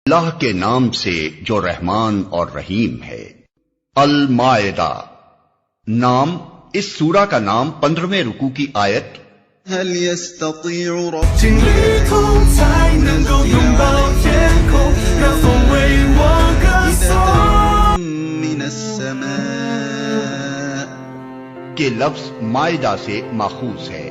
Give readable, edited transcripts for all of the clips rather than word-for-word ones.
اللہ کے نام سے جو رحمان اور رحیم ہے۔ المائدہ نام، اس سورہ کا نام 15ویں رکوع کی آیت هل يستطيع 尽力痛才能够拥抱天空，让风为我歌颂。 من السماء کے لفظ مائدہ سے ماخوذ ہے۔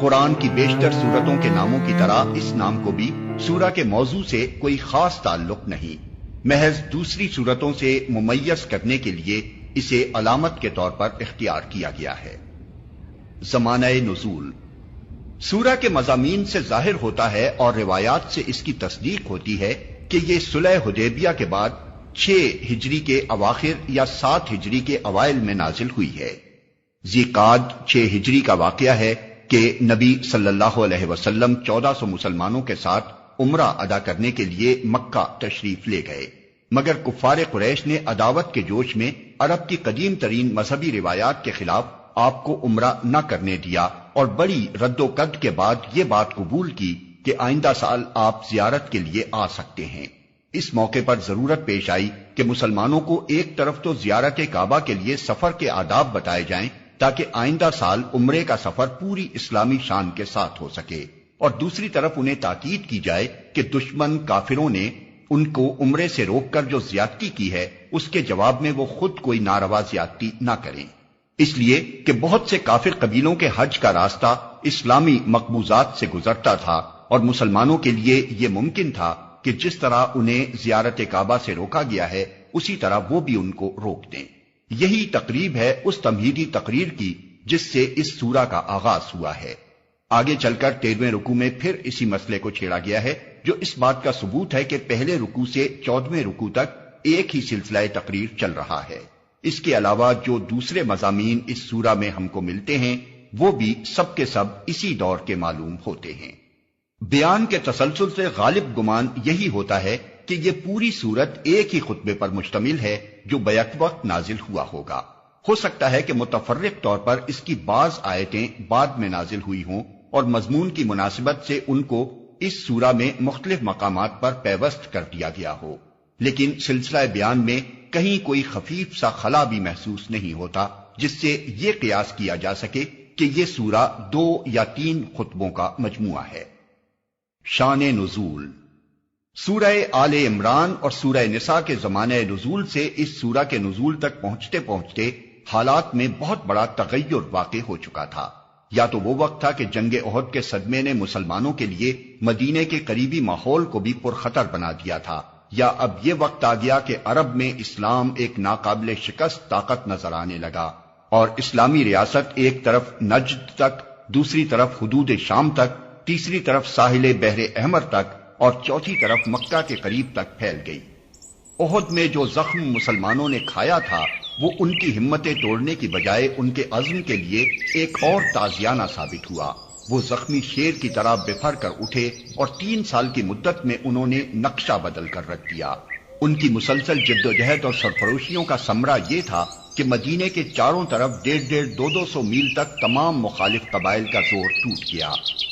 قرآن کی بیشتر سورتوں کے ناموں کی طرح اس نام کو بھی سورہ کے موضوع سے کوئی خاص تعلق نہیں، محض دوسری سورتوں سے ممیز کرنے کے لیے اسے علامت کے طور پر اختیار کیا گیا ہے۔ زمانہ نزول، سورہ کے مضامین سے ظاہر ہوتا ہے اور روایات سے اس کی تصدیق ہوتی ہے کہ یہ صلح حدیبیہ کے بعد 6 ہجری کے اواخر یا 7 ہجری کے اوائل میں نازل ہوئی ہے۔ ذیقعد 6 ہجری کا واقعہ ہے کہ نبی صلی اللہ علیہ وسلم 1400 مسلمانوں کے ساتھ عمرہ ادا کرنے کے لیے مکہ تشریف لے گئے، مگر کفار قریش نے عداوت کے جوش میں عرب کی قدیم ترین مذہبی روایات کے خلاف آپ کو عمرہ نہ کرنے دیا اور بڑی رد و قد کے بعد یہ بات قبول کی کہ آئندہ سال آپ زیارت کے لیے آ سکتے ہیں۔ اس موقع پر ضرورت پیش آئی کہ مسلمانوں کو ایک طرف تو زیارت کعبہ کے لیے سفر کے آداب بتائے جائیں تاکہ آئندہ سال عمرے کا سفر پوری اسلامی شان کے ساتھ ہو سکے، اور دوسری طرف انہیں تاکید کی جائے کہ دشمن کافروں نے ان کو عمرے سے روک کر جو زیادتی کی ہے اس کے جواب میں وہ خود کوئی ناروا زیادتی نہ کریں، اس لیے کہ بہت سے کافر قبیلوں کے حج کا راستہ اسلامی مقبوضات سے گزرتا تھا اور مسلمانوں کے لیے یہ ممکن تھا کہ جس طرح انہیں زیارت کعبہ سے روکا گیا ہے اسی طرح وہ بھی ان کو روک دیں۔ یہی تقریب ہے اس تمہیدی تقریر کی جس سے اس سورہ کا آغاز ہوا ہے۔ آگے چل کر 13ویں رکوع میں پھر اسی مسئلے کو چھیڑا گیا ہے جو اس بات کا ثبوت ہے کہ پہلے رکوع سے 14ویں رکوع تک ایک ہی سلسلہ تقریر چل رہا ہے۔ اس کے علاوہ جو دوسرے مضامین اس سورہ میں ہم کو ملتے ہیں وہ بھی سب کے سب اسی دور کے معلوم ہوتے ہیں۔ بیان کے تسلسل سے غالب گمان یہی ہوتا ہے کہ یہ پوری سورت ایک ہی خطبے پر مشتمل ہے جو بیک وقت نازل ہوا ہوگا۔ ہو سکتا ہے کہ متفرق طور پر اس کی بعض آیتیں بعد میں نازل ہوئی ہوں اور مضمون کی مناسبت سے ان کو اس سورہ میں مختلف مقامات پر پیوست کر دیا گیا ہو، لیکن سلسلہ بیان میں کہیں کوئی خفیف سا خلا بھی محسوس نہیں ہوتا جس سے یہ قیاس کیا جا سکے کہ یہ سورہ 2 یا 3 خطبوں کا مجموعہ ہے۔ شان نزول، سورہ آل عمران اور سورہ نساء کے زمانہ نزول سے اس سورہ کے نزول تک پہنچتے پہنچتے حالات میں بہت بڑا تغیر واقع ہو چکا تھا۔ یا تو وہ وقت تھا کہ جنگ احد کے صدمے نے مسلمانوں کے لیے مدینے کے قریبی ماحول کو بھی پرخطر بنا دیا تھا، یا اب یہ وقت آ گیا کہ عرب میں اسلام ایک ناقابل شکست طاقت نظر آنے لگا اور اسلامی ریاست ایک طرف نجد تک، دوسری طرف حدود شام تک، تیسری طرف ساحل بحر احمر تک اور چوتھی طرف مکہ کے قریب تک پھیل گئی۔ احد میں جو زخم مسلمانوں نے کھایا تھا وہ ان کی ہمتیں توڑنے کی بجائے ان کے عزم کے لیے ایک اور تازیانہ ثابت ہوا۔ وہ زخمی شیر کی طرح بفر کر اٹھے اور 3 سال کی مدت میں انہوں نے نقشہ بدل کر رکھ دیا۔ ان کی مسلسل جدوجہد اور سرفروشیوں کا ثمرہ یہ تھا کہ مدینے کے چاروں طرف 150-200 میل تک تمام مخالف قبائل کا زور ٹوٹ گیا۔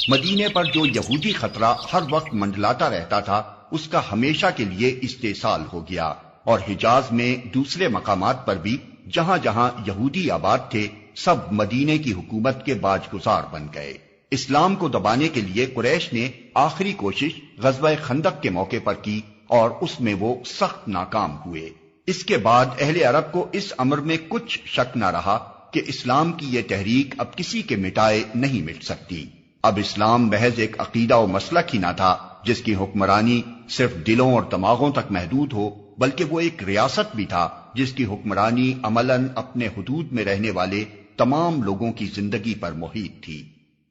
مدینے پر جو یہودی خطرہ ہر وقت منڈلاتا رہتا تھا اس کا ہمیشہ کے لیے استحصال ہو گیا، اور حجاز میں دوسرے مقامات پر بھی جہاں جہاں یہودی آباد تھے سب مدینے کی حکومت کے باج گزار بن گئے۔ اسلام کو دبانے کے لیے قریش نے آخری کوشش غزوہ خندق کے موقع پر کی اور اس میں وہ سخت ناکام ہوئے۔ اس کے بعد اہل عرب کو اس امر میں کچھ شک نہ رہا کہ اسلام کی یہ تحریک اب کسی کے مٹائے نہیں مٹ سکتی۔ اب اسلام محض ایک عقیدہ و مسلک ہی نہ تھا جس کی حکمرانی صرف دلوں اور دماغوں تک محدود ہو، بلکہ وہ ایک ریاست بھی تھا جس کی حکمرانی عملاً اپنے حدود میں رہنے والے تمام لوگوں کی زندگی پر محیط تھی۔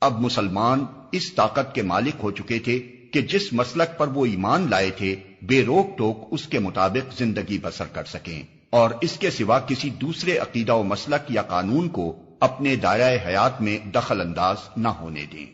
اب مسلمان اس طاقت کے مالک ہو چکے تھے کہ جس مسلک پر وہ ایمان لائے تھے بے روک ٹوک اس کے مطابق زندگی بسر کر سکیں اور اس کے سوا کسی دوسرے عقیدہ و مسلک یا قانون کو اپنے دائرہ حیات میں دخل انداز نہ ہونے دیں۔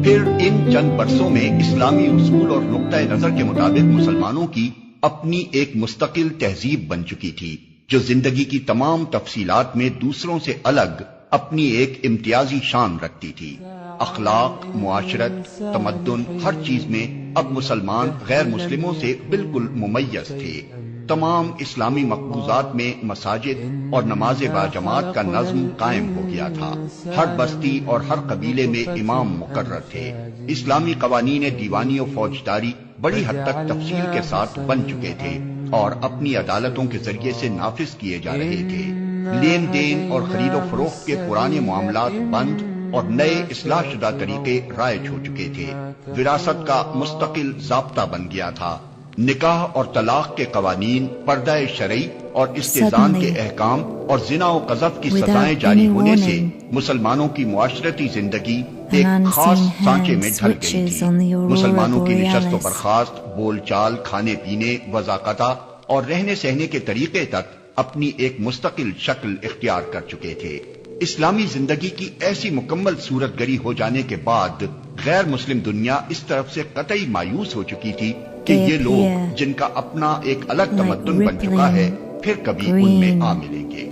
پھر ان چند برسوں میں اسلامی اصول اور نقطہ نظر کے مطابق مسلمانوں کی اپنی ایک مستقل تہذیب بن چکی تھی جو زندگی کی تمام تفصیلات میں دوسروں سے الگ اپنی ایک امتیازی شان رکھتی تھی۔ اخلاق، معاشرت، تمدن، ہر چیز میں اب مسلمان غیر مسلموں سے بالکل ممیز تھے۔ تمام اسلامی مقبوضات میں مساجد اور نماز باجماعت کا نظم قائم ہو گیا تھا۔ ہر بستی اور ہر قبیلے میں امام مقرر تھے۔ اسلامی قوانین دیوانی و فوجداری بڑی حد تک تفصیل کے ساتھ بن چکے تھے اور اپنی عدالتوں کے ذریعے سے نافذ کیے جا رہے تھے۔ لین دین اور خرید و فروخت کے پرانے معاملات بند اور نئے اصلاح شدہ طریقے رائج ہو چکے تھے۔ وراثت کا مستقل ضابطہ بن گیا تھا۔ نکاح اور طلاق کے قوانین، پردہ شرعی اور استئذان کے احکام اور زنا و قذف کی سزائیں جاری ہونے سے مسلمانوں کی معاشرتی زندگی ایک خاص سانچے میں ڈھل گئی تھی۔ مسلمانوں کی نشست و برخاست، بول چال، کھانے پینے، وضاقتہ اور رہنے سہنے کے طریقے تک اپنی ایک مستقل شکل اختیار کر چکے تھے۔ اسلامی زندگی کی ایسی مکمل صورت گری ہو جانے کے بعد غیر مسلم دنیا اس طرف سے قطعی مایوس ہو چکی تھی کہ یہ لوگ جن کا اپنا ایک الگ تمدن بن چکا ہے پھر کبھی ان میں آ ملیں گے۔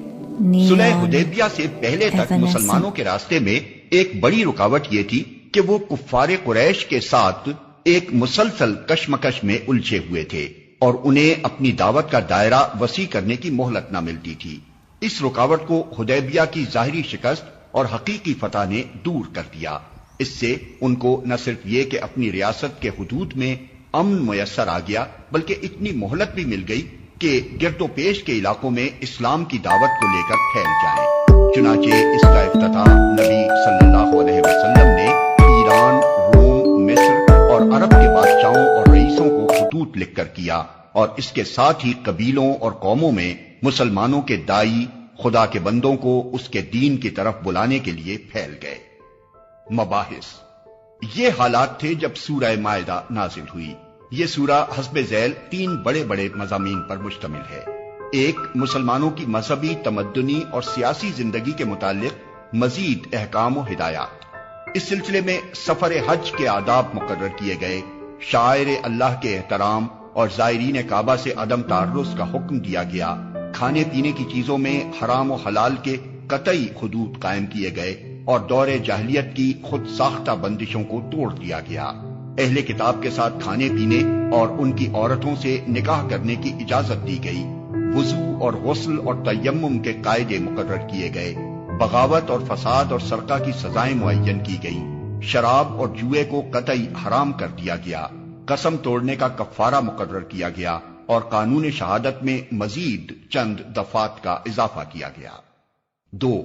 صلح حدیبیہ سے پہلے تک مسلمانوں کے راستے میں ایک بڑی رکاوٹ یہ تھی کہ وہ کفار قریش کے ساتھ ایک مسلسل کشمکش میں الجھے ہوئے تھے اور انہیں اپنی دعوت کا دائرہ وسیع کرنے کی مہلت نہ ملتی تھی۔ اس رکاوٹ کو حدیبیہ کی ظاہری شکست اور حقیقی فتح نے دور کر دیا۔ اس سے ان کو نہ صرف یہ کہ اپنی ریاست کے حدود میں امن میسر آ گیا بلکہ اتنی مہلت بھی مل گئی کہ گرد و پیش کے علاقوں میں اسلام کی دعوت کو لے کر پھیل جائیں۔ چنانچہ اس کا افتتاح نبی صلی اللہ علیہ وسلم نے ایران، روم، مصر اور عرب کے بادشاہوں اور رئیسوں کو خطوط لکھ کر کیا اور اس کے ساتھ ہی قبیلوں اور قوموں میں مسلمانوں کے دائی خدا کے بندوں کو اس کے دین کی طرف بلانے کے لیے پھیل گئے۔ مباحث: یہ حالات تھے جب سورہ مائدہ نازل ہوئی۔ یہ سورہ حسب ذیل 3 بڑے بڑے مضامین پر مشتمل ہے۔ ایک، مسلمانوں کی مذہبی، تمدنی اور سیاسی زندگی کے متعلق مزید احکام و ہدایات۔ اس سلسلے میں سفر حج کے آداب مقرر کیے گئے، شاعر اللہ کے احترام اور زائرین کعبہ سے عدم تعرض کا حکم دیا گیا، کھانے پینے کی چیزوں میں حرام و حلال کے قطعی حدود قائم کیے گئے اور دور جاہلیت کی خود ساختہ بندشوں کو توڑ دیا گیا۔ اہل کتاب کے ساتھ کھانے پینے اور ان کی عورتوں سے نکاح کرنے کی اجازت دی گئی۔ وضو اور غسل اور تیمم کے قاعدے مقرر کیے گئے۔ بغاوت اور فساد اور سرقہ کی سزائیں معین کی گئیں۔ شراب اور جوئے کو قطعی حرام کر دیا گیا۔ قسم توڑنے کا کفارہ مقرر کیا گیا اور قانون شہادت میں مزید چند دفعات کا اضافہ کیا گیا۔ 2،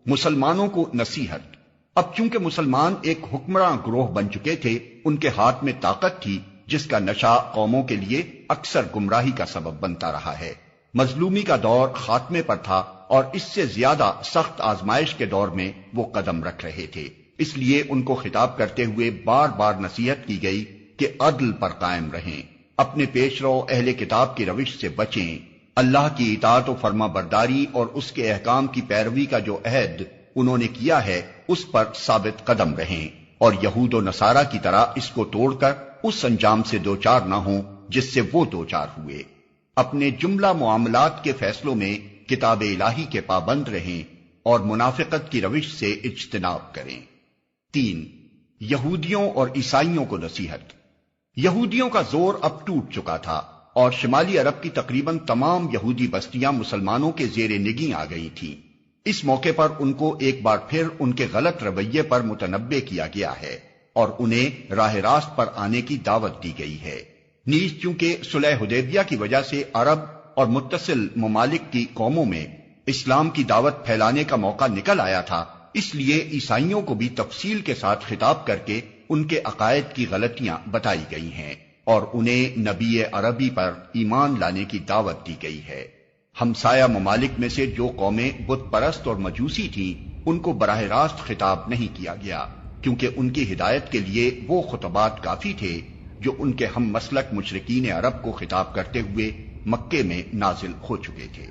مسلمانوں کو نصیحت۔ اب چونکہ مسلمان ایک حکمراں گروہ بن چکے تھے، ان کے ہاتھ میں طاقت تھی جس کا نشہ قوموں کے لیے اکثر گمراہی کا سبب بنتا رہا ہے۔ مظلومی کا دور خاتمے پر تھا اور اس سے زیادہ سخت آزمائش کے دور میں وہ قدم رکھ رہے تھے۔ اس لیے ان کو خطاب کرتے ہوئے بار بار نصیحت کی گئی کہ عدل پر قائم رہیں، اپنے پیش رو اہل کتاب کی روش سے بچیں، اللہ کی اطاعت و فرما برداری اور اس کے احکام کی پیروی کا جو عہد انہوں نے کیا ہے اس پر ثابت قدم رہیں اور یہود و نصارہ کی طرح اس کو توڑ کر اس انجام سے دوچار نہ ہوں جس سے وہ دوچار ہوئے۔ اپنے جملہ معاملات کے فیصلوں میں کتاب الہی کے پابند رہیں اور منافقت کی روش سے اجتناب کریں۔ 3، یہودیوں اور عیسائیوں کو نصیحت۔ یہودیوں کا زور اب ٹوٹ چکا تھا اور شمالی عرب کی تقریباً تمام یہودی بستیاں مسلمانوں کے زیر نگیں آ گئی تھیں۔ اس موقع پر ان کو ایک بار پھر ان کے غلط رویے پر متنبہ کیا گیا ہے اور انہیں راہ راست پر آنے کی دعوت دی گئی ہے۔ نیز چونکہ صلح حدیبیہ کی وجہ سے عرب اور متصل ممالک کی قوموں میں اسلام کی دعوت پھیلانے کا موقع نکل آیا تھا، اس لیے عیسائیوں کو بھی تفصیل کے ساتھ خطاب کر کے ان کے عقائد کی غلطیاں بتائی گئی ہیں اور انہیں نبی عربی پر ایمان لانے کی دعوت دی گئی ہے۔ ہمسایہ ممالک میں سے جو قومیں بت پرست اور مجوسی تھیں ان کو براہ راست خطاب نہیں کیا گیا، کیونکہ ان کی ہدایت کے لیے وہ خطبات کافی تھے جو ان کے ہم مسلک مشرکین عرب کو خطاب کرتے ہوئے مکے میں نازل ہو چکے تھے۔